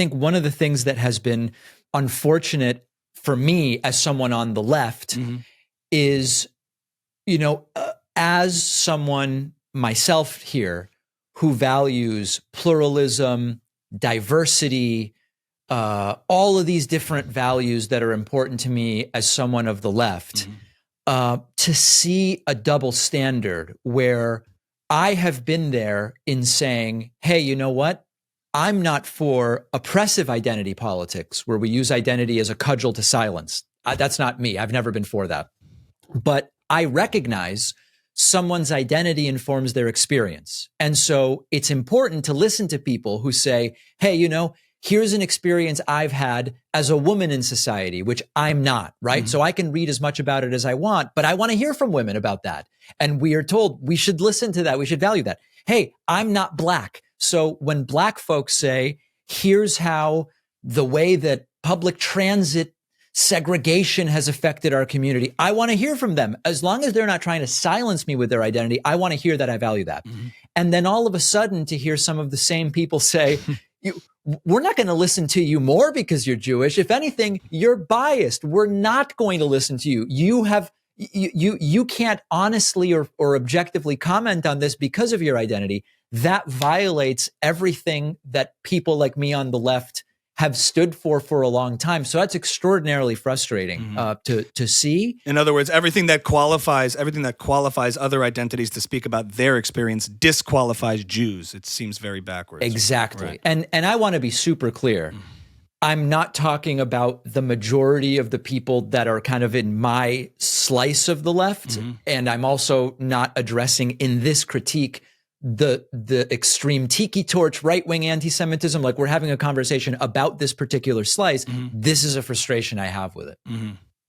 think one of the things that has been unfortunate for me as someone on the left is, as someone myself here who values pluralism, diversity, all of these different values that are important to me as someone of the left, to see a double standard where I have been there in saying, hey, you know what? I'm not for oppressive identity politics where we use identity as a cudgel to silence. That's not me. I've never been for that. But I recognize someone's identity informs their experience. And so it's important to listen to people who say, hey, here's an experience I've had as a woman in society, which I'm not, right? So I can read as much about it as I want, but I want to hear from women about that. And we are told we should listen to that. We should value that. Hey, I'm not Black. So when Black folks say, here's how the way that public transit segregation has affected our community, I want to hear from them. As long as they're not trying to silence me with their identity, I want to hear that. I value that. And then all of a sudden to hear some of the same people say, we're not going to listen to you more because you're Jewish. If anything, you're biased. We're not going to listen to you. You can't honestly or objectively comment on this because of your identity. That violates everything that people like me on the left have stood for a long time. So that's extraordinarily frustrating to see. In other words, everything that qualifies other identities to speak about their experience disqualifies Jews. It seems very backwards. Exactly. Right. And I want to be super clear. I'm not talking about the majority of the people that are kind of in my slice of the left. And I'm also not addressing in this critique the extreme tiki torch right-wing anti-Semitism. Like, we're having a conversation about this particular slice. This is a frustration I have with it.